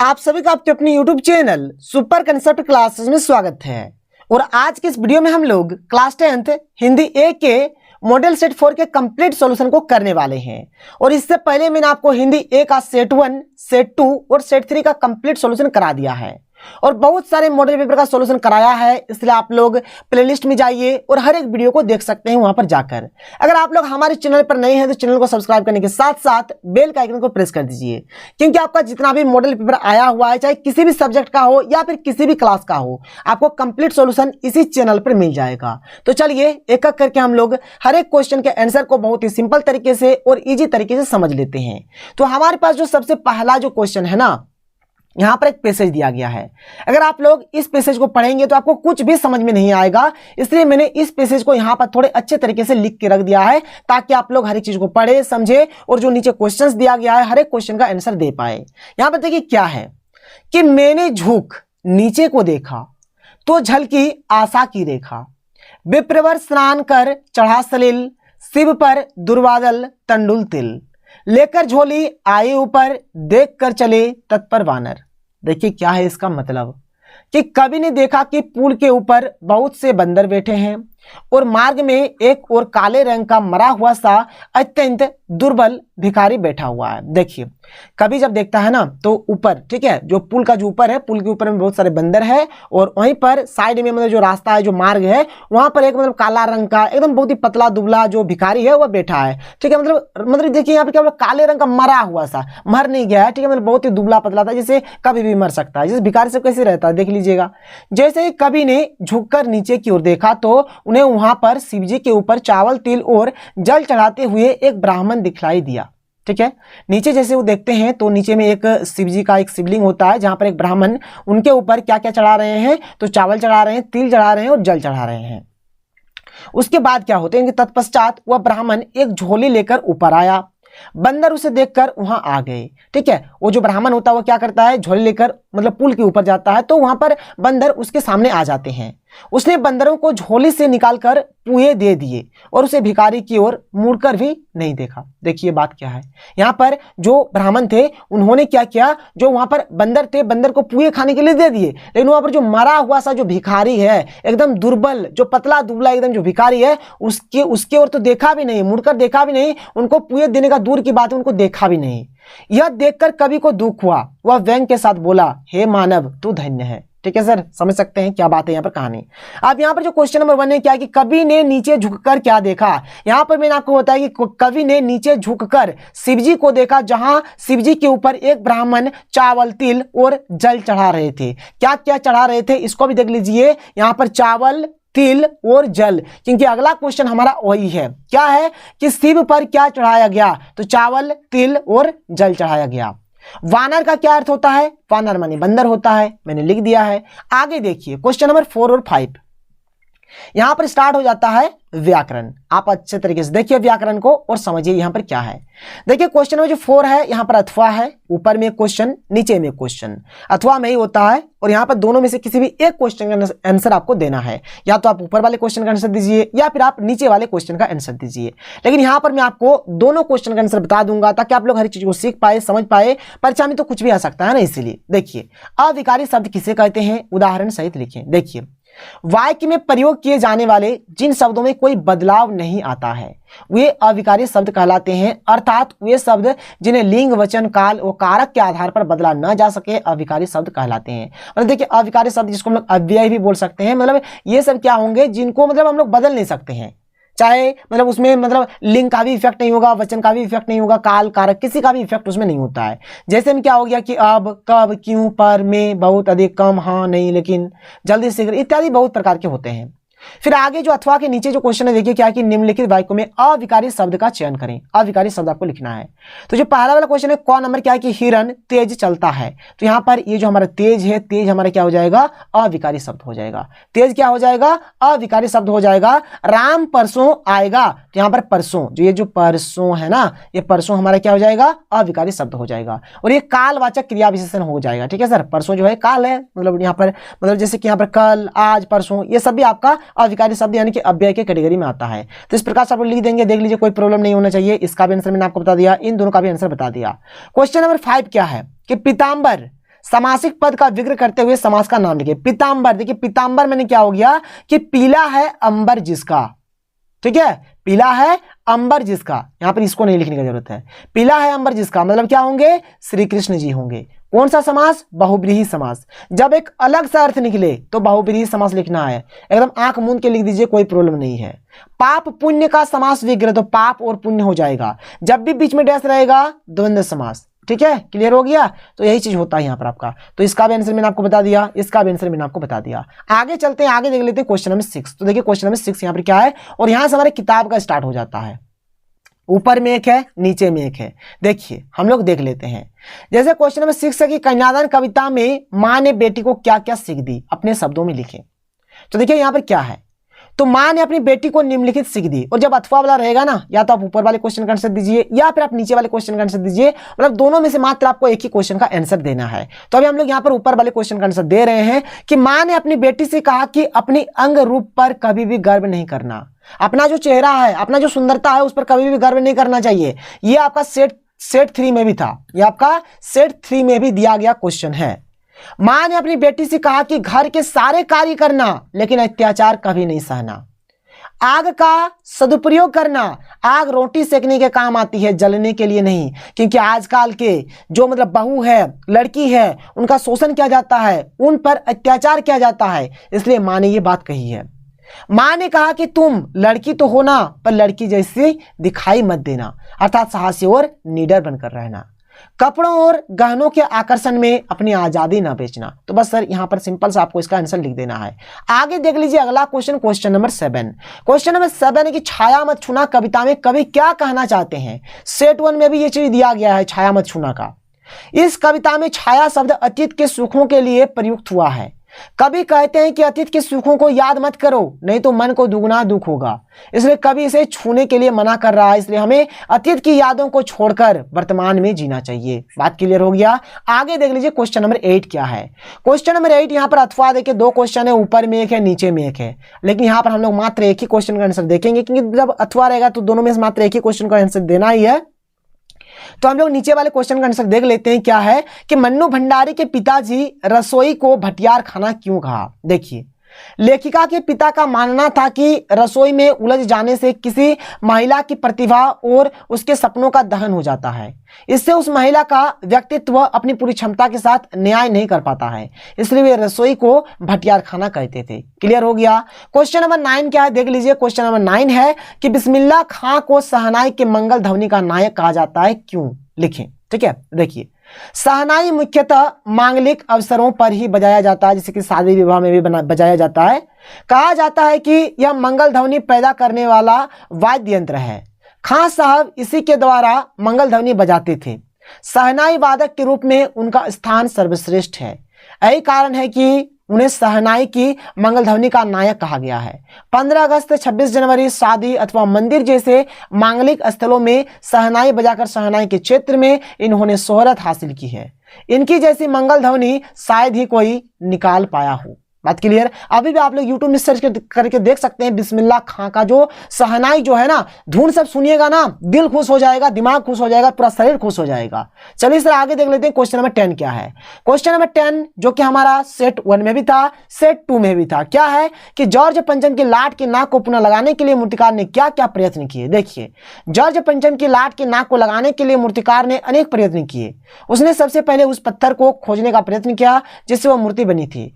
आप सभी का आपके अपने YouTube channel super concept classes में स्वागत है। और आज के इस वीडियो में हम लोग क्लास 10th हिंदी ए के मॉडल सेट 4 के कंप्लीट सॉल्यूशन को करने वाले हैं। और इससे पहले मैंने आपको हिंदी ए का सेट 1, सेट 2 और सेट 3 का कंप्लीट सॉल्यूशन करा दिया है और बहुत सारे मॉडल पेपर का सॉल्यूशन कराया है। इसलिए आप लोग प्लेलिस्ट में जाइए और हर एक वीडियो को देख सकते हैं वहां पर जाकर। अगर आप लोग हमारे चैनल पर नए हैं तो चैनल को सब्सक्राइब करने के साथ साथ बेल का आइकन को प्रेस कर दीजिए, क्योंकि आपका जितना भी मॉडल पेपर आया हुआ है, चाहे किसी भी सब्जेक्ट का हो या फिर किसी भी क्लास का हो, आपको कंप्लीट सॉल्यूशन इसी चैनल पर मिल जाएगा। तो चलिए एक एक करके हम लोग हर एक क्वेश्चन के आंसर को बहुत ही सिंपल तरीके से और ईजी तरीके से समझ लेते हैं। तो हमारे पास जो सबसे पहला जो क्वेश्चन है ना, यहां पर एक पैसेज दिया गया है। अगर आप लोग इस पैसेज को पढ़ेंगे तो आपको कुछ भी समझ में नहीं आएगा, इसलिए मैंने इस पैसेज को यहां पर थोड़े अच्छे तरीके से लिख के रख दिया है ताकि आप लोग हर एक चीज को पढ़े समझे और जो नीचे क्वेश्चंस दिया गया है हर एक क्वेश्चन का आंसर दे पाए। यहां पर देखिए क्या है कि मैंने झुक नीचे को देखा तो झलकी आशा की रेखा, विप्रवर स्नान कर चढ़ा सलिल, शिव पर दुर्वादल तंडुल तिल, लेकर झोली आए ऊपर, देख कर चले तत्पर वानर। देखिए क्या है इसका मतलब कि कवि ने देखा कि पुल के ऊपर बहुत से बंदर बैठे हैं और मार्ग में एक और काले रंग का मरा हुआ सा अत्यंत दुर्बल भिखारी बैठा हुआ है। देखिए कभी जब देखता है ना तो ऊपर, ठीक है, जो पुल का जो ऊपर है, पुल के ऊपर में बहुत सारे बंदर है और वहीं पर साइड में मतलब जो रास्ता है, जो मार्ग है, वहां पर एक मतलब काला रंग का एकदम बहुत ही पतला दुबला जो भिखारी है वह बैठा है। ठीक है, मतलब देखिए यहाँ पे क्या काले रंग का मरा हुआ सा, मर नहीं गया है, ठीक है, मतलब बहुत ही दुबला पतला था, जैसे कभी भी मर सकता है। जैसे भिखारी से कैसे रहता है देख लीजिएगा। जैसे ही कवि ने झुककर नीचे की ओर देखा तो उन्हें वहां पर शिवजी के ऊपर चावल तिल और जल चढ़ाते हुए एक ब्राह्मण दिखलाई दिया। ठीक है, नीचे जैसे वो देखते हैं तो नीचे में एक शिवजी का एक शिवलिंग होता है जहां पर एक ब्राह्मण उनके ऊपर क्या क्या चढ़ा रहे हैं, तो चावल चढ़ा रहे हैं, तिल चढ़ा रहे हैं और जल चढ़ा रहे हैं। उसके बाद क्या होते हैं कि तत्पश्चात वह ब्राह्मण एक झोली लेकर ऊपर आया, बंदर उसे देखकर वहां आ गए। ठीक है, वो जो ब्राह्मण होता है वो क्या करता है, झोली लेकर मतलब पुल के ऊपर जाता है तो वहां पर बंदर उसके सामने आ जाते हैं। उसने बंदरों को झोली से निकालकर पुए दे दिए और उसे भिखारी की ओर मुड़कर भी नहीं देखा। देखिए बात क्या है, यहाँ पर जो ब्राह्मण थे उन्होंने क्या किया, जो वहां पर बंदर थे बंदर को पुए खाने के लिए दे दिए, लेकिन वहां पर जो मरा हुआ सा जो भिखारी है, एकदम दुर्बल, जो पतला दुबला एकदम जो भिखारी है, उसके ओर तो देखा भी नहीं, मुड़कर देखा भी नहीं, उनको पुए देने का दूर की बात है, उनको देखा भी नहीं। यह देखकर कवि को दुख हुआ, वह व्यंग के साथ बोला, हे मानव तू धन्य है। ठीक है सर, समझ सकते हैं क्या बात है यहाँ पर कहानी। अब यहाँ पर जो क्वेश्चन नंबर 1 है क्या कि कवि ने नीचे झुककर क्या देखा। यहाँ पर मैंने आपको बताया कि कवि ने नीचे झुककर शिवजी को देखा, जहां शिवजी के ऊपर एक ब्राह्मण चावल तिल और जल चढ़ा रहे थे। क्या क्या चढ़ा रहे थे इसको भी देख लीजिए, यहाँ पर चावल तिल और जल, क्योंकि अगला क्वेश्चन हमारा वही है। क्या है कि शिव पर क्या चढ़ाया गया, तो चावल तिल और जल चढ़ाया गया। वानर का क्या अर्थ होता है, वानर माने बंदर होता है, मैंने लिख दिया है। आगे देखिए क्वेश्चन नंबर 4 और 5, यहां पर स्टार्ट हो जाता है व्याकरण। आप अच्छे तरीके से देखिए व्याकरण को और समझिए यहां पर क्या है। देखिए क्वेश्चन में जो 4 है यहां पर अथवा है, ऊपर में क्वेश्चन नीचे में क्वेश्चन, अथवा में ही होता है और यहां पर दोनों में से किसी भी एक क्वेश्चन का आंसर आपको देना है। या तो आप ऊपर वाले क्वेश्चन का आंसर दीजिए या फिर आप नीचे वाले क्वेश्चन का आंसर दीजिए, लेकिन यहां पर मैं आपको दोनों क्वेश्चन का आंसर बता दूंगा ताकि आप लोग हर चीज को सीख पाए, समझ पाए। परीक्षा में तो कुछ भी आ सकता है ना, इसीलिए देखिए अविकारी शब्द किसे कहते हैं, उदाहरण सहित लिखें। देखिए वाक्य में प्रयोग किए जाने वाले जिन शब्दों में कोई बदलाव नहीं आता है वे अविकारी शब्द कहलाते हैं, अर्थात वे शब्द जिन्हें लिंग वचन काल और कारक के आधार पर बदला न जा सके अविकारी शब्द कहलाते हैं। मतलब देखिए अविकारी शब्द जिसको हम लोग अव्यय भी बोल सकते हैं, मतलब ये सब क्या होंगे जिनको मतलब हम लोग बदल नहीं सकते हैं, चाहे मतलब उसमें मतलब लिंग का भी इफेक्ट नहीं होगा, वचन का भी इफेक्ट नहीं होगा, काल कारक किसी का भी इफेक्ट उसमें नहीं होता है। जैसे में क्या हो गया कि अब, कब, क्यों, पर, में, बहुत, अधिक, कम, हाँ, नहीं, लेकिन, जल्दी, शीघ्र इत्यादि बहुत प्रकार के होते हैं। फिर आगे जो अथवा के नीचे जो क्वेश्चन है देखिए क्या है कि निम्नलिखित वाक्यों में अविकारी शब्द का चयन करें। अविकारी शब्द आपको लिखना है। तो जो पहला वाला क्वेश्चन है क नंबर क्या है कि हिरन तेज चलता है, तो यहां पर ये जो हमारा तेज है, तेज हमारा क्या हो जाएगा, अविकारी शब्द हो जाएगा। तेज क्या हो जाएगा, अविकारी शब्द हो जाएगा। राम परसों आएगा, तो यहां पर परसों, जो ये जो परसों है ना, ये परसों हमारा क्या हो जाएगा, अविकारी शब्द हो जाएगा। और ये कालवाचक क्रिया विशेषण हो जाएगा। ठीक है सर, परसों जो है काल है, मतलब यहाँ पर मतलब जैसे कि यहाँ पर कल, आज, परसों, ये सब भी आपका अविकारी शब्द यानी कि अव्यय के कैटेगरी में आता है। तो इस प्रकार से आप लिख देंगे, देख लीजिए कोई प्रॉब्लम नहीं होना चाहिए। इसका भी आंसर मैंने आपको बता दिया, इन दोनों का भी आंसर बता दिया। क्वेश्चन नंबर 5 क्या है कि पीताम्बर समासिक पद का जिक्र करते हुए समास का नाम लिखे। पीतांबर, देखिए पीतांबर मैंने क्या हो गया कि पीला है अंबर जिसका, ठीक है, पीला है अंबर जिसका, यहां पर इसको नहीं लिखने की जरूरत है। पीला है अंबर जिसका मतलब क्या होंगे, श्री कृष्ण जी होंगे। कौन सा समास, बहुब्रीहि समास। जब एक अलग सा अर्थ निकले तो बहुब्रीहि समास लिखना है, एकदम आंख मूंद के लिख दीजिए, कोई प्रॉब्लम नहीं है। पाप पुण्य का समास विग्रह, तो पाप और पुण्य हो जाएगा। जब भी बीच में डैश रहेगा द्वंद्व समास, ठीक है, क्लियर हो गया। तो यही चीज होता है यहाँ पर आपका। तो इसका भी आंसर मैंने आपको बता दिया, इसका भी आंसर मैंने आपको बता दिया। आगे चलते हैं, आगे देख लेते हैं क्वेश्चन नंबर 6। तो देखिए क्वेश्चन नंबर 6 यहाँ पर क्या है, और यहाँ से हमारे किताब का स्टार्ट हो जाता है। ऊपर में एक है, नीचे में एक है। देखिए हम लोग देख लेते हैं। जैसे क्वेश्चन नंबर 6 है कि कन्यादान कविता में माँ ने बेटी को क्या क्या सीख दी, अपने शब्दों में लिखें। तो देखिए यहाँ पर क्या है, तो माँ ने अपनी बेटी को निम्नलिखित सीख दी। और जब अथवा वाला रहेगा ना, या तो आप ऊपर वाले क्वेश्चन का आंसर दीजिए या फिर आप नीचे वाले क्वेश्चन का आंसर दीजिए, मतलब दोनों में से मात्र आपको एक ही क्वेश्चन का आंसर देना है। तो अभी हम लोग यहाँ पर ऊपर वाले क्वेश्चन का आंसर दे रहे हैं कि माँ ने अपनी बेटी से कहा कि अपनी अंग रूप पर कभी भी गर्व नहीं करना, अपना जो चेहरा है, अपना जो सुंदरता है, उस पर कभी भी गर्व नहीं करना चाहिए। ये आपका सेट 3 में भी था, ये आपका सेट 3 में भी दिया गया क्वेश्चन है। मां ने अपनी बेटी से कहा कि घर के सारे कार्य करना लेकिन अत्याचार कभी नहीं सहना। आग का सदुपयोग करना, आग रोटी सेकने के काम आती है, जलने के लिए नहीं, क्योंकि आजकल के जो मतलब बहू है, लड़की है, उनका शोषण किया जाता है, उन पर अत्याचार किया जाता है, इसलिए मां ने ये बात कही है। मां ने कहा कि तुम लड़की तो होना पर लड़की जैसी दिखाई मत देना, अर्थात साहसी और निडर बनकर रहना। कपड़ों और गहनों के आकर्षण में अपनी आजादी ना बेचना। तो बस सर यहां पर सिंपल सा आपको इसका आंसर लिख देना है। आगे देख लीजिए अगला question, question number 7। Question number 7 है कि छाया मत छूना कविता में कवि क्या कहना चाहते हैं। सेट 1 में भी ये चीज दिया गया है, छाया मत छूना का। इस कविता में छाया शब्द अतीत के सुखों के लिए प्रयुक्त हुआ है। कवि कहते हैं कि अतीत के सुखों को याद मत करो, नहीं तो मन को दुगना दुख होगा, इसलिए कवि इसे छूने के लिए मना कर रहा है। इसलिए हमें अतीत की यादों को छोड़कर वर्तमान में जीना चाहिए। बात क्लियर हो गया। आगे देख लीजिए क्वेश्चन नंबर 8 क्या है। क्वेश्चन नंबर 8 यहाँ पर अथवा देखिए 2 क्वेश्चन है, ऊपर में एक है, नीचे में एक है, लेकिन यहाँ पर हम लोग मात्र एक ही क्वेश्चन का आंसर देखेंगे, क्योंकि जब अथवा रहेगा तो दोनों में से मात्र एक ही क्वेश्चन का आंसर देना ही है। तो हम लोग नीचे वाले क्वेश्चन का आंसर देख लेते हैं। क्या है कि मन्नू भंडारी के पिताजी रसोई को भटियार खाना क्यों कहा। देखिए लेखिका के पिता का मानना था कि रसोई में उलझ जाने से किसी महिला की प्रतिभा और उसके सपनों का दहन हो जाता है, इससे उस महिला का व्यक्तित्व अपनी पूरी क्षमता के साथ न्याय नहीं कर पाता है, इसलिए वे रसोई को भटियार खाना कहते थे। क्लियर हो गया। क्वेश्चन नंबर 9 क्या है देख लीजिए। क्वेश्चन नंबर 9 है कि बिस्मिल्लाह खां को शहनाई के मंगल ध्वनि का नायक कहा जाता है, क्यों, लिखें। ठीक है, देखिए शहनाई मुख्यतः मांगलिक अवसरों पर ही बजाया जाता है, जैसे कि शादी विवाह में भी बजाया जाता है। कहा जाता है कि यह मंगल ध्वनि पैदा करने वाला वाद्य यंत्र है। खां साहब इसी के द्वारा मंगल ध्वनि बजाते थे। शहनाई वादक के रूप में उनका स्थान सर्वश्रेष्ठ है, यही कारण है कि उन्हें शहनाई की मंगल ध्वनि का नायक कहा गया है। 15 अगस्त 26 जनवरी शादी अथवा मंदिर जैसे मांगलिक स्थलों में शहनाई बजाकर शहनाई के क्षेत्र में इन्होंने शोहरत हासिल की है। इनकी जैसी मंगल ध्वनि शायद ही कोई निकाल पाया हो। बात क्लियर। अभी भी आप लोग YouTube में सर्च करके देख सकते हैं बिस्मिल्लाह खां का जो शहनाई जो है ना, धुन सब सुनिएगा ना, दिल खुश हो जाएगा, दिमाग खुश हो जाएगा, पूरा शरीर खुश हो जाएगा। चलिए सर आगे देख लेते हैं। क्वेश्चन नंबर 10 क्या है। क्वेश्चन नंबर 10 जो कि हमारा सेट 1 में भी था, सेट 2 में भी था। क्या है कि जॉर्ज पंचम की लाट की नाक को पुनः लगाने के लिए मूर्तिकार ने क्या क्या प्रयत्न किए। देखिए जॉर्ज पंचम की लाट की नाक को लगाने के लिए मूर्तिकार ने अनेक प्रयत्न किए। उसने सबसे पहले उस पत्थर को खोजने का प्रयत्न किया जिससे वह मूर्ति बनी थी।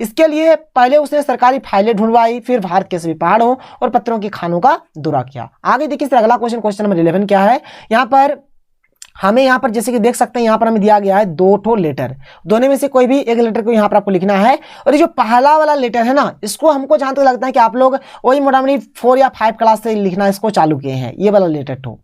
इसके लिए पहले उसने सरकारी फाइलें ढूंढवाई, फिर भारत के सभी पहाड़ों और पत्थरों की खानों का दौरा किया। आगे देखिए सर अगला क्वेश्चन, क्वेश्चन नंबर 11 क्या है। यहाँ पर जैसे कि देख सकते हैं, यहाँ पर हमें दिया गया है 2 लेटर, दोनों में से कोई भी एक लेटर को यहाँ पर आपको लिखना है। और ये जो पहला वाला लेटर है ना, इसको हमको जहां तक लगता है कि आप लोग वही मोटामोटी 4 या 5 क्लास से लिखना इसको चालू किए हैं। ये वाला लेटर तो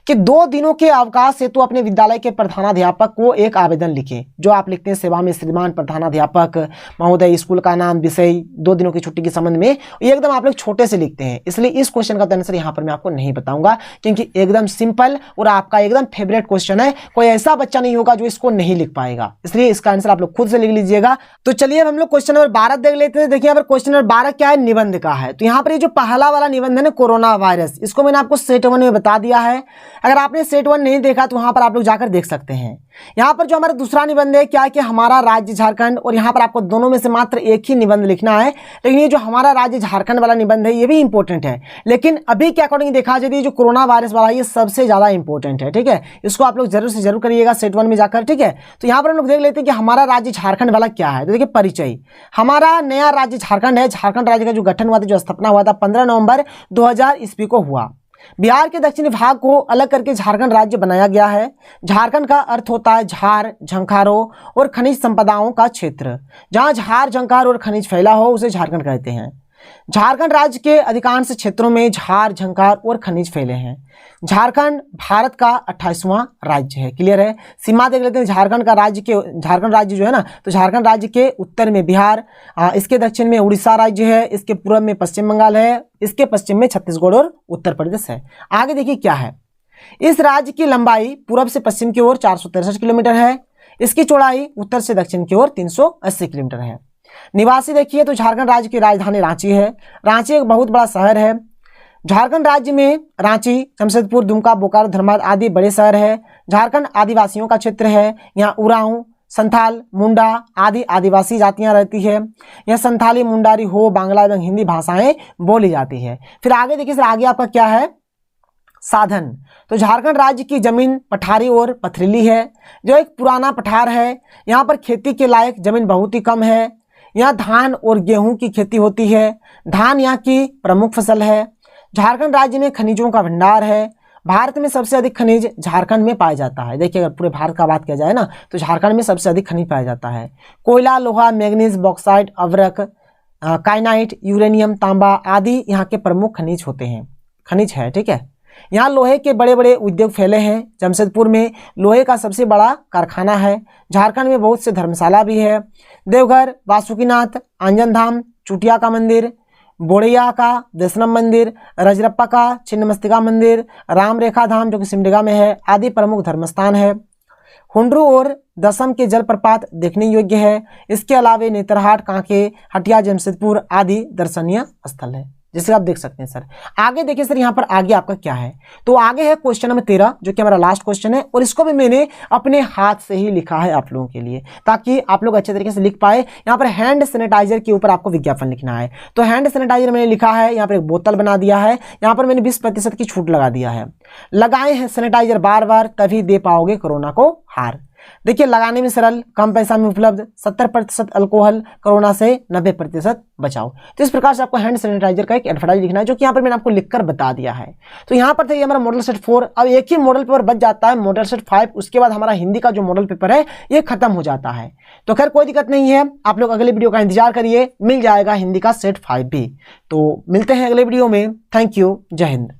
कि 2 दिनों के अवकाश हेतु अपने विद्यालय के प्रधानाध्यापक को एक आवेदन लिखे। जो आप लिखते हैं सेवा में श्रीमान प्रधानाध्यापक महोदय, स्कूल का नाम, विषय, 2 दिनों की छुट्टी के संबंध में, ये एकदम आप लोग छोटे से लिखते हैं। इसलिए इस क्वेश्चन का आंसर यहाँ पर मैं आपको नहीं बताऊंगा, क्योंकि एकदम सिंपल और आपका एकदम फेवरेट क्वेश्चन है। कोई ऐसा बच्चा नहीं होगा जो इसको नहीं लिख पाएगा, इसलिए इसका आंसर आप लोग खुद से लिख लीजिएगा। तो चलिए अब हम लोग क्वेश्चन नंबर 12 देख लेते हैं। देखिए यहाँ पर क्वेश्चन नंबर 12 क्या है, निबंध का है। तो यहाँ पर ये जो पहला वाला निबंध है कोरोना वायरस, इसको मैंने आपको सेट 1 में बता दिया है। अगर आपने सेट 1 नहीं देखा तो वहां पर आप लोग जाकर देख सकते हैं। यहाँ पर जो हमारा दूसरा निबंध है क्या है कि हमारा राज्य झारखंड, और यहाँ पर आपको दोनों में से मात्र एक ही निबंध लिखना है। लेकिन ये जो हमारा राज्य झारखंड वाला निबंध है ये भी इंपॉर्टेंट है, लेकिन अभी के अकॉर्डिंग देखा जाए जो कोरोना वायरस वाला ये सबसे ज्यादा इंपॉर्टेंट है। ठीक है, इसको आप लोग जरूर से जरूर करिएगा सेट 1 में जाकर। ठीक है, तो यहाँ पर हम लोग देख लेते हैं कि हमारा राज्य झारखंड वाला क्या है। तो देखिए परिचय, हमारा नया राज्य झारखंड है। झारखंड राज्य का जो गठन हुआ था, जो स्थापना हुआ था 15 नवंबर 2000 ईस्वी को हुआ। बिहार के दक्षिणी भाग को अलग करके झारखंड राज्य बनाया गया है। झारखंड का अर्थ होता है झार, झंखारों और खनिज संपदाओं का क्षेत्र। जहां झार, झंखार और खनिज फैला हो उसे झारखंड कहते हैं। झारखंड राज्य के अधिकांश क्षेत्रों में झार, झंकार और खनिज फैले हैं। झारखंड भारत का 28वां राज्य है। क्लियर है, सीमा देख लेते हैं। झारखंड राज्य जो है ना, तो झारखंड राज्य के उत्तर में बिहार, इसके दक्षिण में उड़ीसा राज्य है, इसके पूर्व में पश्चिम बंगाल है, इसके पश्चिम में छत्तीसगढ़ और उत्तर प्रदेश है। आगे देखिए क्या है, इस राज्य की लंबाई पूर्व से पश्चिम की ओर 463 किलोमीटर है। इसकी चौड़ाई उत्तर से दक्षिण की ओर 380 किलोमीटर है। निवासी देखिए तो झारखंड राज्य की राजधानी रांची है। रांची एक बहुत बड़ा शहर है। झारखंड राज्य में रांची, जमशेदपुर, दुमका, बोकारो, धनबाद आदि बड़े शहर है। झारखंड आदिवासियों का क्षेत्र है। यहाँ उरांव, संथाल, मुंडा आदि आदिवासी जातियां रहती है। यह संथाली, मुंडारी, हो, बांग्ला एवं हिंदी भाषाएं बोली जाती है। फिर आगे देखिए सर, आगे आपका क्या है, साधन। तो झारखंड राज्य की जमीन पठारी और पथरीली है, जो एक पुराना पठार है। यहाँ पर खेती के लायक जमीन बहुत ही कम है। यहाँ धान और गेहूं की खेती होती है। धान यहाँ की प्रमुख फसल है। झारखंड राज्य में खनिजों का भंडार है। भारत में सबसे अधिक खनिज झारखंड में पाया जाता है। देखिए अगर पूरे भारत का बात किया जाए ना, तो झारखंड में सबसे अधिक खनिज पाया जाता है। कोयला, लोहा, मैग्नीज, बॉक्साइट, अवरक, काइनाइट, यूरेनियम, तांबा आदि यहाँ के प्रमुख खनिज है। ठीक है, यहाँ लोहे के बड़े बड़े उद्योग फैले हैं। जमशेदपुर में लोहे का सबसे बड़ा कारखाना है। झारखंड में बहुत से धर्मशाला भी है। देवघर, वासुकीनाथ, आंजन धाम, चुटिया का मंदिर, बोड़िया का दशनम मंदिर, रजरप्पा का छिन्नमस्तिका मंदिर, राम रेखा धाम जो कि सिमडेगा में है आदि प्रमुख धर्मस्थान है। हुंड्रू और दसम के जलप्रपात देखने योग्य है। इसके अलावे नेतरहाट, कांके, हटिया, जमशेदपुर आदि दर्शनीय स्थल है, जिसे आप देख सकते हैं। सर आगे देखिए सर, यहाँ पर आगे आपका क्या है, तो आगे है क्वेश्चन नंबर 13 जो कि हमारा लास्ट क्वेश्चन है, और इसको भी मैंने अपने हाथ से ही लिखा है आप लोगों के लिए, ताकि आप लोग अच्छे तरीके से लिख पाए। यहाँ पर हैंड सैनिटाइजर के ऊपर आपको विज्ञापन लिखना है। तो हैंड सैनिटाइजर मैंने लिखा है, यहाँ पर एक बोतल बना दिया है, यहाँ पर मैंने 20% की छूट लगा दिया है। लगाए हैं सैनिटाइजर बार बार, तभी दे पाओगे कोरोना को हार। देखिए लगाने में सरल, कम पैसा में उपलब्ध, 70% अल्कोहल, कोरोना से 90% बचाओ। तो इस प्रकार से आपको हैंड सैनिटाइजर का एक एडवर्टाइज लिखना है, जो कि यहाँ पर मैंने आपको लिखकर बता दिया है। तो यहाँ पर था हमारा मॉडल सेट 4। अब एक ही मॉडल पेपर बच जाता है, मॉडल सेट 5। उसके बाद हमारा हिंदी का जो मॉडल पेपर है ये खत्म हो जाता है। तो खैर कोई दिक्कत नहीं है, आप लोग अगले वीडियो का इंतजार करिए, मिल जाएगा हिंदी का सेट 5 भी। तो मिलते हैं अगले वीडियो में। थैंक यू, जय हिंद।